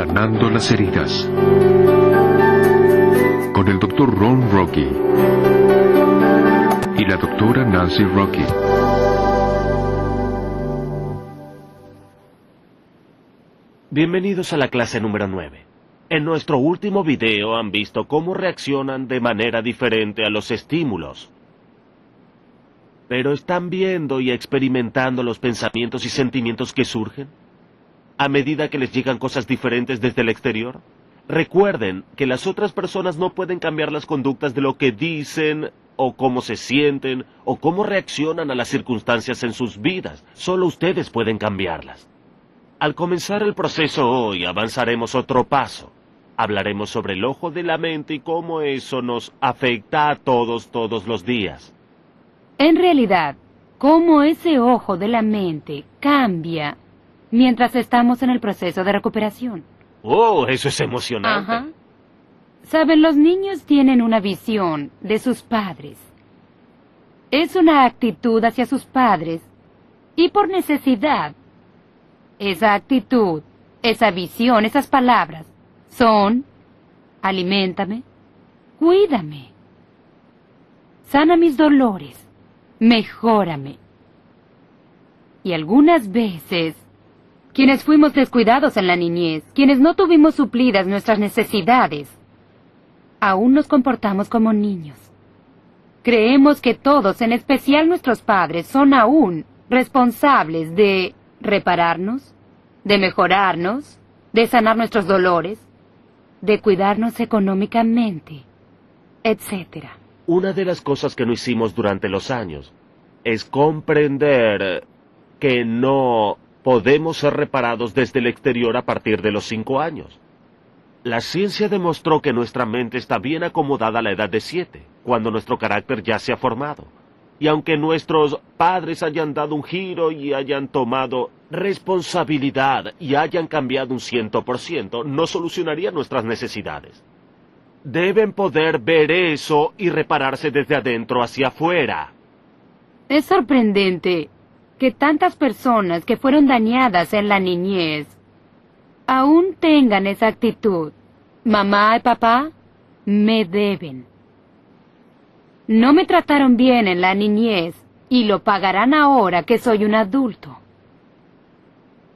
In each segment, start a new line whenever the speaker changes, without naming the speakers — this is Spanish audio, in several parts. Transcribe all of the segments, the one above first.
Sanando las heridas. Con el Dr. Ron Rocky y la Dra. Nancy Rocky.
Bienvenidos a la clase número 9. En nuestro último video han visto cómo reaccionan de manera diferente a los estímulos. ¿Pero están viendo y experimentando los pensamientos y sentimientos que surgen a medida que les llegan cosas diferentes desde el exterior? Recuerden que las otras personas no pueden cambiar las conductas de lo que dicen, o cómo se sienten, o cómo reaccionan a las circunstancias en sus vidas. Solo ustedes pueden cambiarlas. Al comenzar el proceso hoy, avanzaremos otro paso. Hablaremos sobre el ojo de la mente y cómo eso nos afecta a todos los días.
En realidad, cómo ese ojo de la mente cambia mientras estamos en el proceso de recuperación.
¡Oh, eso es emocionante!
Ajá. Saben, los niños tienen una visión de sus padres. Es una actitud hacia sus padres y por necesidad. Esa actitud, esa visión, esas palabras son: aliméntame, cuídame, sana mis dolores, mejórame. Y algunas veces, quienes fuimos descuidados en la niñez, quienes no tuvimos suplidas nuestras necesidades, aún nos comportamos como niños. Creemos que todos, en especial nuestros padres, son aún responsables de repararnos, de mejorarnos, de sanar nuestros dolores, de cuidarnos económicamente, etc.
Una de las cosas que no hicimos durante los años es comprender que no podemos ser reparados desde el exterior a partir de los 5 años. La ciencia demostró que nuestra mente está bien acomodada a la edad de 7, cuando nuestro carácter ya se ha formado. Y aunque nuestros padres hayan dado un giro y hayan tomado responsabilidad y hayan cambiado un 100%, no solucionaría nuestras necesidades. Deben poder ver eso y repararse desde adentro hacia afuera.
Es sorprendente que tantas personas que fueron dañadas en la niñez aún tengan esa actitud. Mamá y papá me deben. No me trataron bien en la niñez y lo pagarán ahora que soy un adulto.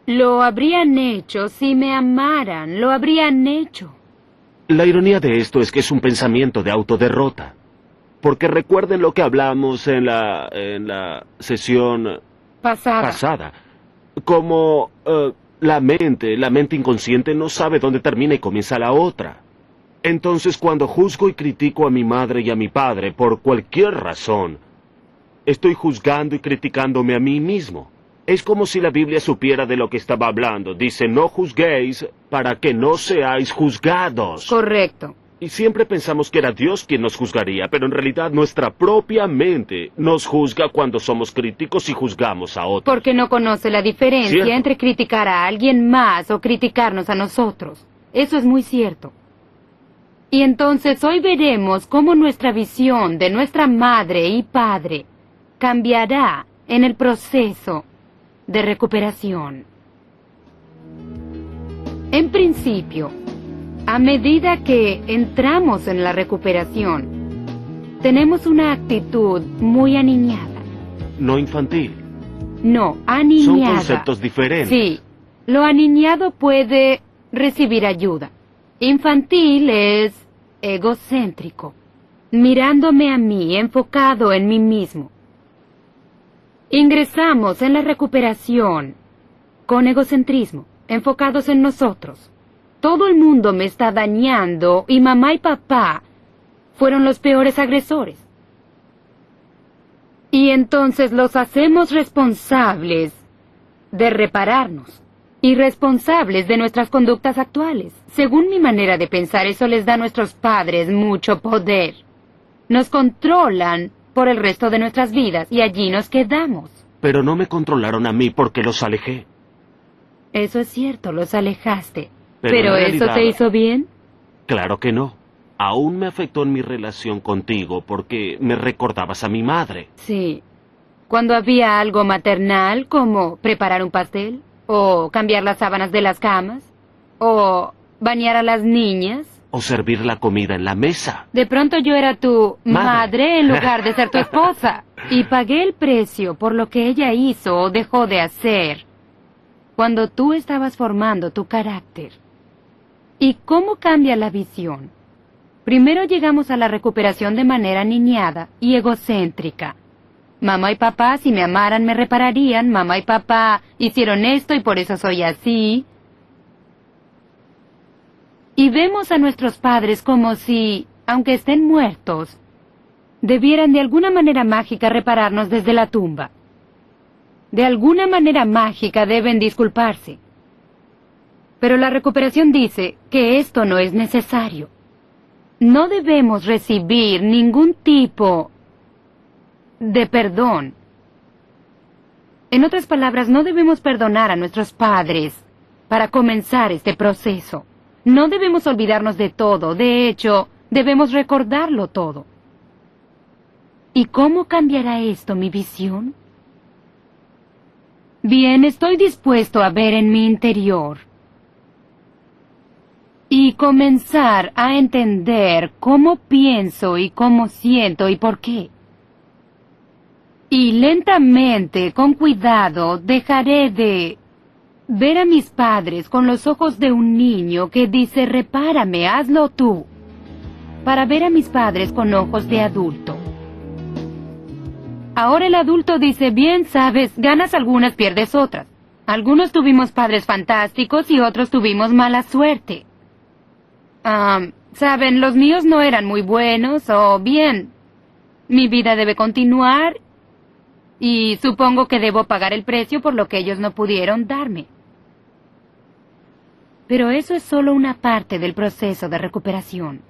Lo habrían hecho si me amaran, lo habrían hecho.
La ironía de esto es que es un pensamiento de autoderrota. Porque recuerden lo que hablamos en la sesión pasada. Como la mente inconsciente no sabe dónde termina y comienza la otra. Entonces, cuando juzgo y critico a mi madre y a mi padre por cualquier razón, estoy juzgando y criticándome a mí mismo. Es como si la Biblia supiera de lo que estaba hablando. Dice: no juzguéis para que no seáis juzgados.
Correcto.
Y siempre pensamos que era Dios quien nos juzgaría, pero en realidad nuestra propia mente nos juzga cuando somos críticos y juzgamos a otros.
Porque no conoce la diferencia
¿Cierto?
entre criticar a alguien más o criticarnos a nosotros. Eso es muy cierto. Y entonces hoy veremos cómo nuestra visión de nuestra madre y padre cambiará en el proceso de recuperación. En principio, a medida que entramos en la recuperación, tenemos una actitud muy aniñada.
No infantil.
No, aniñada.
Son conceptos diferentes.
Sí, lo aniñado puede recibir ayuda. Infantil es egocéntrico, mirándome a mí, enfocado en mí mismo. Ingresamos en la recuperación con egocentrismo, enfocados en nosotros. Todo el mundo me está dañando y mamá y papá fueron los peores agresores. Y entonces los hacemos responsables de repararnos y responsables de nuestras conductas actuales. Según mi manera de pensar, eso les da a nuestros padres mucho poder. Nos controlan por el resto de nuestras vidas y allí nos quedamos.
Pero no me controlaron a mí porque los alejé.
Eso es cierto, los alejaste.
Pero en
¿eso
realidad,
te hizo bien?
Claro que no. Aún me afectó en mi relación contigo porque me recordabas a mi madre.
Sí. Cuando había algo maternal, como preparar un pastel o cambiar las sábanas de las camas, o bañar a las niñas.
O servir la comida en la mesa.
De pronto yo era tu
Madre.
madre en lugar de ser tu esposa. Y pagué el precio por lo que ella hizo o dejó de hacer cuando tú estabas formando tu carácter. ¿Y cómo cambia la visión? Primero llegamos a la recuperación de manera niñada y egocéntrica. Mamá y papá, si me amaran, me repararían. Mamá y papá hicieron esto y por eso soy así. Y vemos a nuestros padres como si, aunque estén muertos, debieran de alguna manera mágica repararnos desde la tumba. De alguna manera mágica deben disculparse. Pero la recuperación dice que esto no es necesario. No debemos recibir ningún tipo de perdón. En otras palabras, no debemos perdonar a nuestros padres para comenzar este proceso. No debemos olvidarnos de todo. De hecho, debemos recordarlo todo. ¿Y cómo cambiará esto mi visión? Bien, estoy dispuesto a ver en mi interior y comenzar a entender cómo pienso y cómo siento y por qué. Y lentamente, con cuidado, dejaré de ver a mis padres con los ojos de un niño que dice, repárame, hazlo tú, para ver a mis padres con ojos de adulto. Ahora el adulto dice, bien, sabes, ganas algunas, pierdes otras. Algunos tuvimos padres fantásticos y otros tuvimos mala suerte. Saben, los míos no eran muy buenos, o bien, mi vida debe continuar y supongo que debo pagar el precio por lo que ellos no pudieron darme. Pero eso es solo una parte del proceso de recuperación,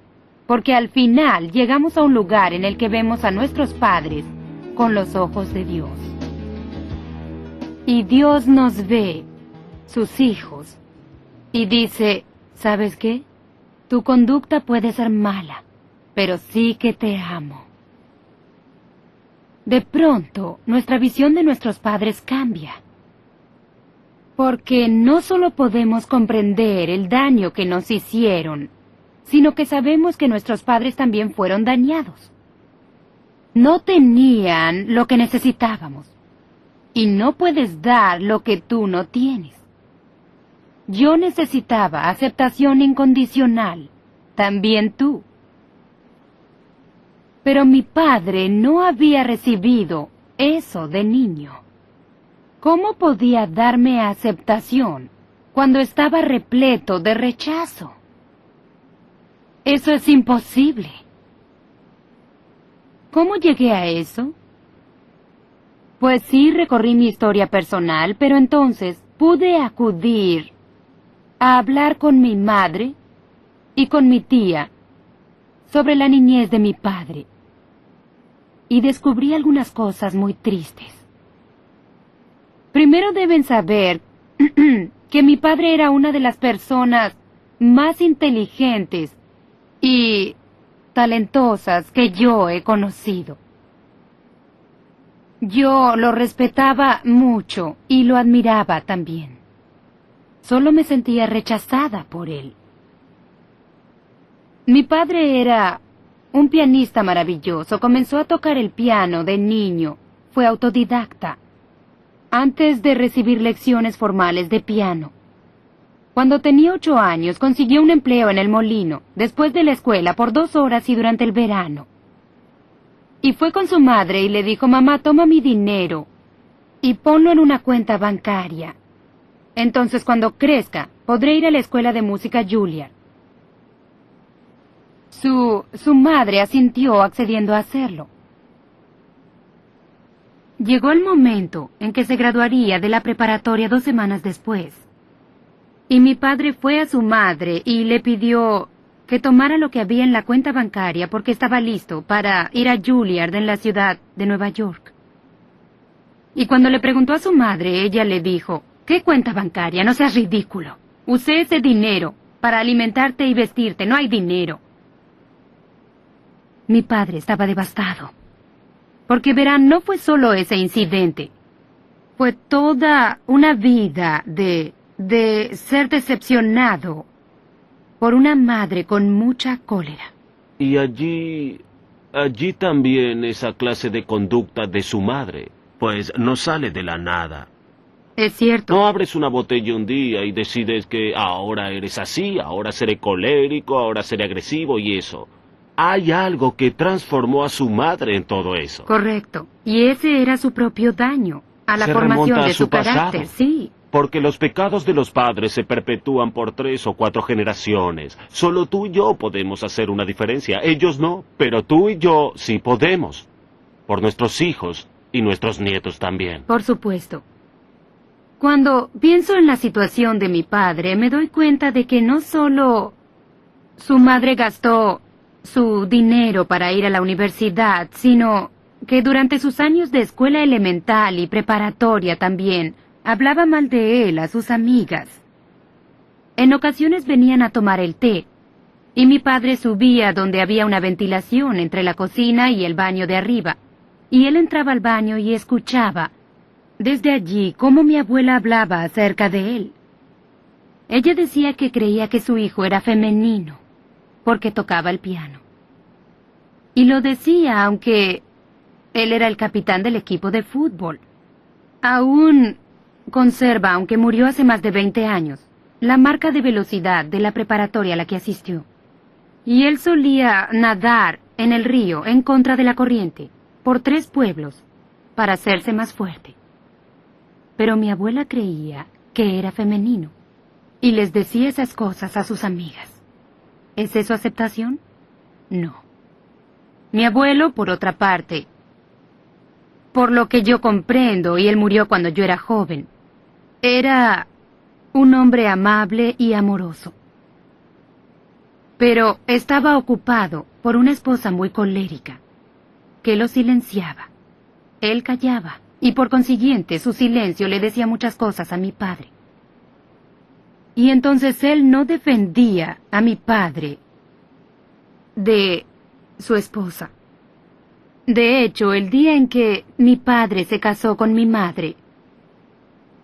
porque al final llegamos a un lugar en el que vemos a nuestros padres con los ojos de Dios. Y Dios nos ve, sus hijos, y dice, ¿sabes qué? Tu conducta puede ser mala, pero sí que te amo. De pronto, nuestra visión de nuestros padres cambia. Porque no solo podemos comprender el daño que nos hicieron, sino que sabemos que nuestros padres también fueron dañados. No tenían lo que necesitábamos. Y no puedes dar lo que tú no tienes. Yo necesitaba aceptación incondicional. También tú. Pero mi padre no había recibido eso de niño. ¿Cómo podía darme aceptación cuando estaba repleto de rechazo? Eso es imposible. ¿Cómo llegué a eso? Pues sí, recorrí mi historia personal, pero entonces pude acudir a hablar con mi madre y con mi tía sobre la niñez de mi padre. Y descubrí algunas cosas muy tristes. Primero deben saber que mi padre era una de las personas más inteligentes y talentosas que yo he conocido. Yo lo respetaba mucho y lo admiraba también. Solo me sentía rechazada por él. Mi padre era un pianista maravilloso. Comenzó a tocar el piano de niño. Fue autodidacta, antes de recibir lecciones formales de piano. Cuando tenía 8 años, consiguió un empleo en el molino, después de la escuela, por 2 horas y durante el verano. Y fue con su madre y le dijo, mamá, toma mi dinero y ponlo en una cuenta bancaria. Entonces, cuando crezca, podré ir a la escuela de música Juilliard. Su madre asintió accediendo a hacerlo. Llegó el momento en que se graduaría de la preparatoria 2 semanas después. Y mi padre fue a su madre y le pidió que tomara lo que había en la cuenta bancaria porque estaba listo para ir a Juilliard en la ciudad de Nueva York. Y cuando le preguntó a su madre, ella le dijo, ¿qué cuenta bancaria? No seas ridículo. Usé ese dinero para alimentarte y vestirte. No hay dinero. Mi padre estaba devastado. Porque verán, no fue solo ese incidente. Fue toda una vida de de ser decepcionado por una madre con mucha cólera.
Y allí también esa clase de conducta de su madre, pues no sale de la nada.
Es cierto.
No abres una botella un día y decides que ahora eres así, ahora seré colérico, ahora seré agresivo y eso. Hay algo que transformó a su madre en todo eso.
Correcto. Y ese era su propio daño, a la
Se
formación
remonta a
de
su
su carácter,
pasado.
sí.
Porque los pecados de los padres se perpetúan por 3 o 4 generaciones. Solo tú y yo podemos hacer una diferencia. Ellos no, pero tú y yo sí podemos. Por nuestros hijos y nuestros nietos también.
Por supuesto. Cuando pienso en la situación de mi padre, me doy cuenta de que no solo su madre gastó su dinero para ir a la universidad, sino que durante sus años de escuela elemental y preparatoria también hablaba mal de él a sus amigas. En ocasiones venían a tomar el té, y mi padre subía donde había una ventilación entre la cocina y el baño de arriba, y él entraba al baño y escuchaba desde allí cómo mi abuela hablaba acerca de él. Ella decía que creía que su hijo era femenino, porque tocaba el piano. Y lo decía aunque él era el capitán del equipo de fútbol. Aún conserva, aunque murió hace más de 20 años, la marca de velocidad de la preparatoria a la que asistió. Y él solía nadar en el río en contra de la corriente, por 3 pueblos, para hacerse más fuerte. Pero mi abuela creía que era femenino, y les decía esas cosas a sus amigas. ¿Es eso aceptación? No. Mi abuelo, por otra parte, por lo que yo comprendo, y él murió cuando yo era joven, era un hombre amable y amoroso. Pero estaba ocupado por una esposa muy colérica, que lo silenciaba. Él callaba, y por consiguiente su silencio le decía muchas cosas a mi padre. Y entonces él no defendía a mi padre de su esposa. De hecho, el día en que mi padre se casó con mi madre,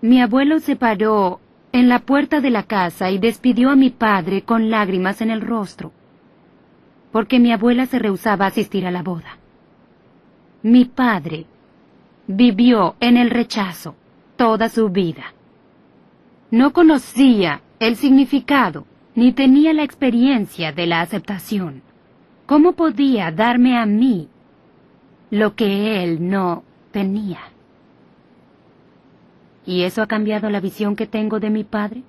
mi abuelo se paró en la puerta de la casa y despidió a mi padre con lágrimas en el rostro, porque mi abuela se rehusaba a asistir a la boda. Mi padre vivió en el rechazo toda su vida. No conocía el significado, ni tenía la experiencia de la aceptación. ¿Cómo podía darme a mí lo que él no tenía? ¿Y eso ha cambiado la visión que tengo de mi padre?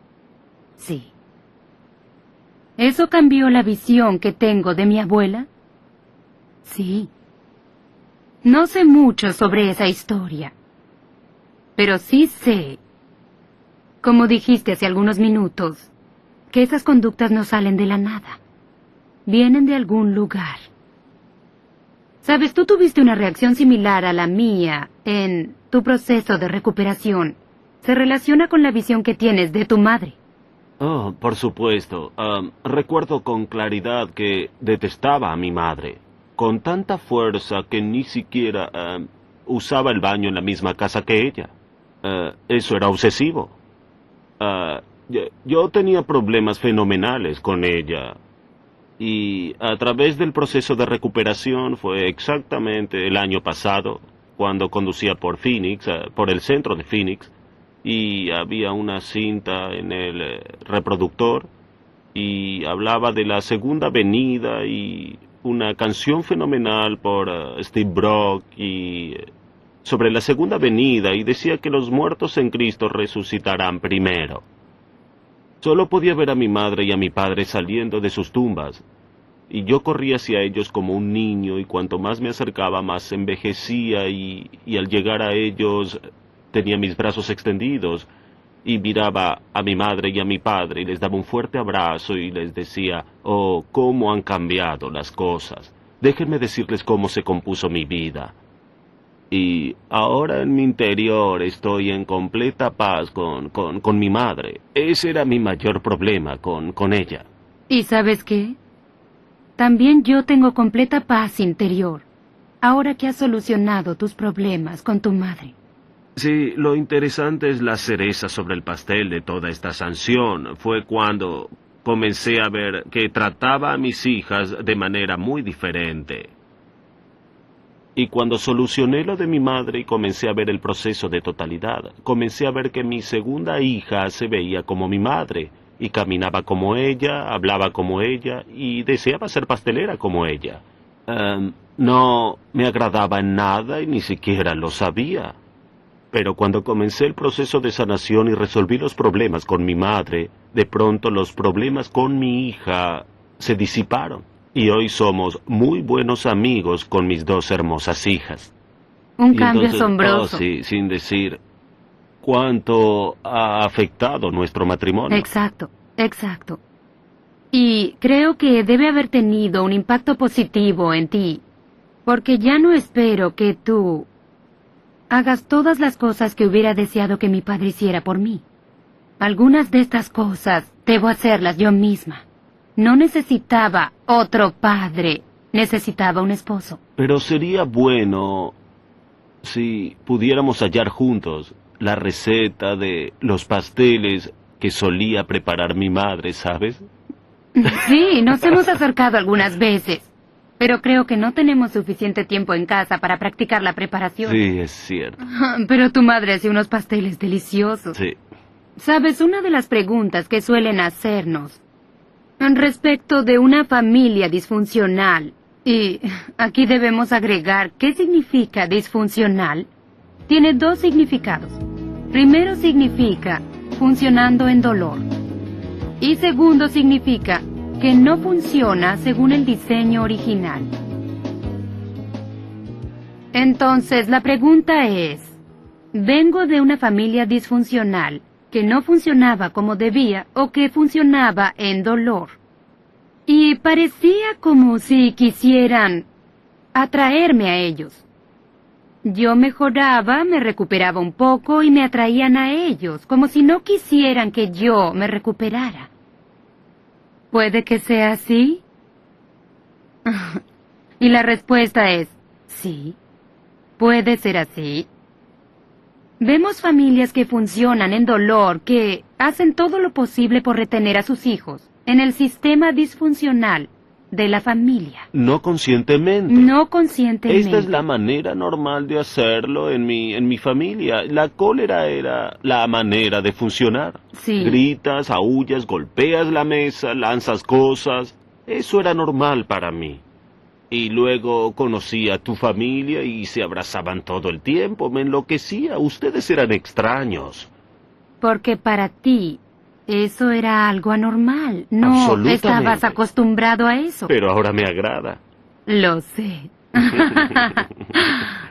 Sí. ¿Eso cambió la visión que tengo de mi abuela? Sí. No sé mucho sobre esa historia, pero sí sé, como dijiste hace algunos minutos, que esas conductas no salen de la nada. Vienen de algún lugar. Sabes, tú tuviste una reacción similar a la mía en tu proceso de recuperación. Se relaciona con la visión que tienes de tu madre.
Oh, por supuesto. Recuerdo con claridad que detestaba a mi madre, con tanta fuerza que ni siquiera usaba el baño en la misma casa que ella. Eso era obsesivo. Yo tenía problemas fenomenales con ella. Y a través del proceso de recuperación fue exactamente el año pasado, cuando conducía por Phoenix, por el centro de Phoenix, y había una cinta en el reproductor, y hablaba de la Segunda Venida y una canción fenomenal por Steve Brock y sobre la Segunda Venida, y decía que los muertos en Cristo resucitarán primero. Solo podía ver a mi madre y a mi padre saliendo de sus tumbas, y yo corría hacia ellos como un niño, y cuanto más me acercaba, más envejecía, y al llegar a ellos tenía mis brazos extendidos, y miraba a mi madre y a mi padre, y les daba un fuerte abrazo, y les decía, oh, cómo han cambiado las cosas. Déjenme decirles cómo se compuso mi vida. Y ahora en mi interior estoy en completa paz con mi madre. Ese era mi mayor problema con ella.
¿Y sabes qué? También yo tengo completa paz interior, ahora que has solucionado tus problemas con tu madre.
Sí, lo interesante es la cereza sobre el pastel de toda esta sanción. Fue cuando comencé a ver que trataba a mis hijas de manera muy diferente. Y cuando solucioné lo de mi madre y comencé a ver el proceso de totalidad, comencé a ver que mi segunda hija se veía como mi madre, y caminaba como ella, hablaba como ella, y deseaba ser pastelera como ella. No me agradaba en nada y ni siquiera lo sabía. Pero cuando comencé el proceso de sanación y resolví los problemas con mi madre, de pronto los problemas con mi hija se disiparon. Y hoy somos muy buenos amigos con mis dos hermosas hijas.
Un
Y
cambio
entonces,
asombroso.
sí, sin decir cuánto ha afectado nuestro matrimonio.
Exacto, exacto. Y creo que debe haber tenido un impacto positivo en ti, porque ya no espero que tú hagas todas las cosas que hubiera deseado que mi padre hiciera por mí. Algunas de estas cosas debo hacerlas yo misma. No necesitaba otro padre, necesitaba un esposo.
Pero sería bueno si pudiéramos hallar juntos la receta de los pasteles que solía preparar mi madre, ¿sabes?
Sí, nos hemos acercado algunas veces, pero creo que no tenemos suficiente tiempo en casa para practicar la preparación.
Sí, es cierto.
Pero tu madre hace unos pasteles deliciosos.
Sí.
Sabes, una de las preguntas que suelen hacernos respecto de una familia disfuncional, y aquí debemos agregar qué significa disfuncional, tiene dos significados. Primero significa funcionando en dolor, y segundo significa que no funciona según el diseño original. Entonces, la pregunta es, ¿vengo de una familia disfuncional que no funcionaba como debía o que funcionaba en dolor? Y parecía como si quisieran atraerme a ellos. Yo mejoraba, me recuperaba un poco y me atraían a ellos, como si no quisieran que yo me recuperara. ¿Puede que sea así? Y la respuesta es, sí, puede ser así. Vemos familias que funcionan en dolor, que hacen todo lo posible por retener a sus hijos en el sistema disfuncional de la familia.
No conscientemente.
No conscientemente.
Esta es la manera normal de hacerlo en mi familia. La cólera era la manera de funcionar.
Sí.
Gritas, aúllas, golpeas la mesa, lanzas cosas. Eso era normal para mí. Y luego conocí a tu familia y se abrazaban todo el tiempo. Me enloquecía. Ustedes eran extraños.
Porque para ti eso era algo anormal. No
Absolutamente.
estabas acostumbrado a eso.
Pero ahora me agrada.
Lo sé.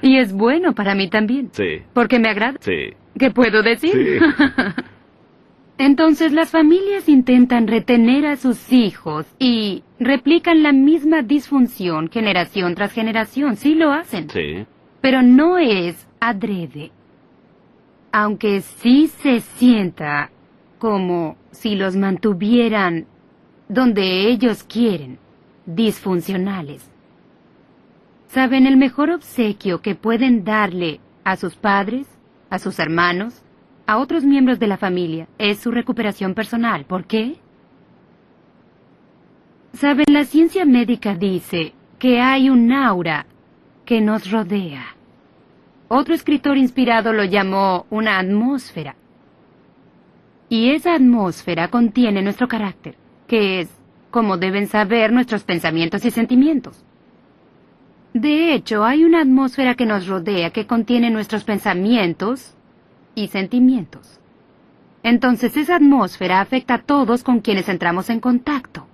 Y es bueno para mí también.
Sí,
Porque me agrada.
sí,
¿Qué puedo decir?
sí.
Entonces las familias intentan retener a sus hijos y replican la misma disfunción generación tras generación. Sí lo hacen.
Sí.
Pero no es adrede. Aunque sí se sienta como si los mantuvieran donde ellos quieren, disfuncionales. ¿Saben el mejor obsequio que pueden darle a sus padres, a sus hermanos, a otros miembros de la familia? Es su recuperación personal. ¿Por qué? ¿Saben? La ciencia médica dice que hay un aura que nos rodea. Otro escritor inspirado lo llamó una atmósfera. Y esa atmósfera contiene nuestro carácter, que es, como deben saber, nuestros pensamientos y sentimientos. De hecho, hay una atmósfera que nos rodea que contiene nuestros pensamientos y sentimientos. Entonces, esa atmósfera afecta a todos con quienes entramos en contacto.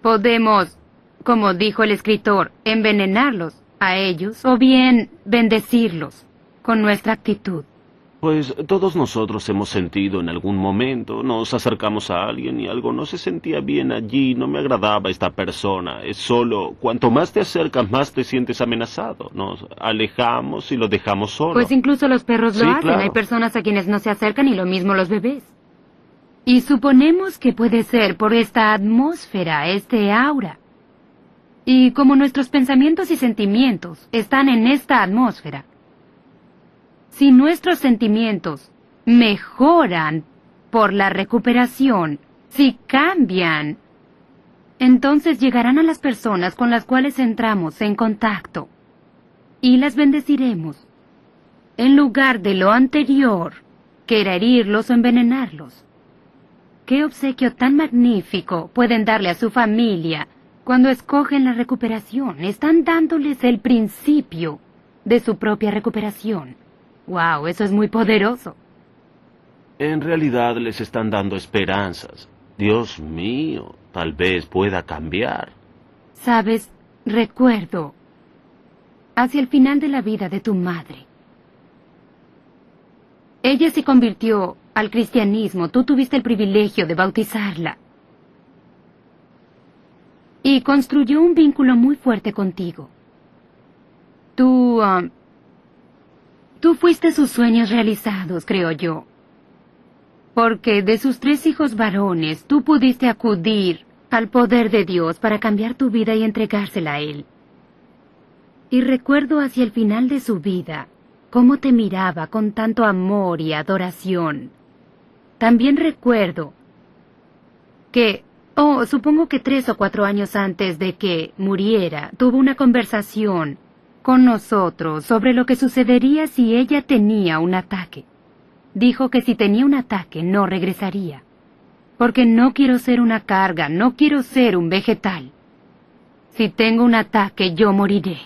Podemos, como dijo el escritor, envenenarlos a ellos o bien bendecirlos con nuestra actitud.
Pues todos nosotros hemos sentido en algún momento, nos acercamos a alguien y algo no se sentía bien allí, no me agradaba esta persona. Es solo, cuanto más te acercas, más te sientes amenazado. Nos alejamos y lo dejamos solo.
Pues incluso los perros lo
Sí,
hacen.
claro.
Hay personas a quienes no se acercan y lo mismo los bebés. Y suponemos que puede ser por esta atmósfera, este aura. Y como nuestros pensamientos y sentimientos están en esta atmósfera, Si nuestros sentimientos mejoran por la recuperación, si cambian, entonces llegarán a las personas con las cuales entramos en contacto y las bendeciremos, en lugar de lo anterior, que era herirlos o envenenarlos. ¿Qué obsequio tan magnífico pueden darle a su familia cuando escogen la recuperación? Están dándoles el principio de su propia recuperación. ¡Wow! Eso es muy poderoso.
En realidad les están dando esperanzas. Dios mío, tal vez pueda cambiar.
Sabes, recuerdo, hacia el final de la vida de tu madre. Ella se convirtió al cristianismo, tú tuviste el privilegio de bautizarla. Y construyó un vínculo muy fuerte contigo. Tú fuiste sus sueños realizados, creo yo. Porque de sus 3 hijos varones, tú pudiste acudir al poder de Dios para cambiar tu vida y entregársela a Él. Y recuerdo hacia el final de su vida, cómo te miraba con tanto amor y adoración. También recuerdo que, supongo que 3 o 4 años antes de que muriera, tuvo una conversación con nosotros sobre lo que sucedería si ella tenía un ataque. Dijo que si tenía un ataque no regresaría, porque no quiero ser una carga, no quiero ser un vegetal. Si tengo un ataque, yo moriré.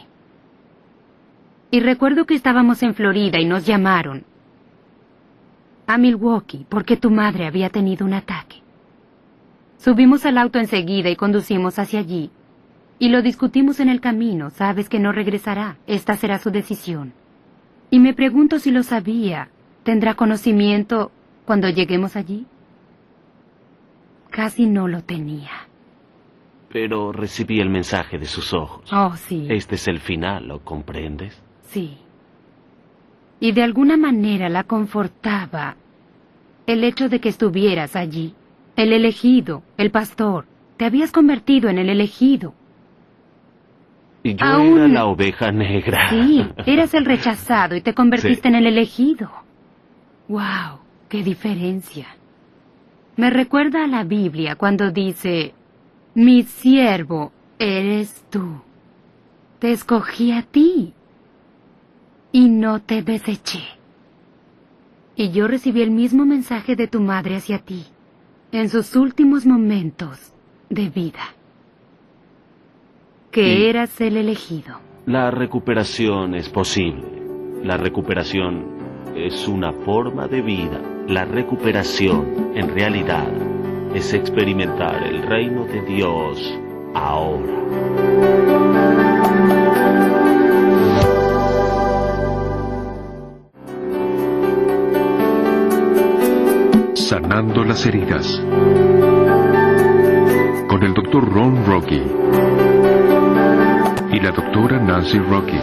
Y recuerdo que estábamos en Florida y nos llamaron a Milwaukee porque tu madre había tenido un ataque. Subimos al auto enseguida y conducimos hacia allí. Y lo discutimos en el camino. Sabes que no regresará. Esta será su decisión. Y me pregunto si lo sabía. ¿Tendrá conocimiento cuando lleguemos allí? Casi no lo tenía.
Pero recibí el mensaje de sus ojos.
Oh, sí.
Este es el final, ¿lo comprendes?
Sí. Y de alguna manera la confortaba el hecho de que estuvieras allí. El elegido, el pastor. Te habías convertido en el elegido.
Y yo era la oveja negra.
Sí, eras el rechazado y te convertiste en el elegido. ¡Wow! ¡Qué diferencia! Me recuerda a la Biblia cuando dice, mi siervo eres tú. Te escogí a ti y no te deseché. Y yo recibí el mismo mensaje de tu madre hacia ti en sus últimos momentos de vida. Que eras el elegido.
La recuperación es posible. La recuperación es una forma de vida. La recuperación, en realidad, es experimentar el reino de Dios ahora.
Sanando las heridas. Con el Dr. Ron Rocky y la doctora Nancy Rocky.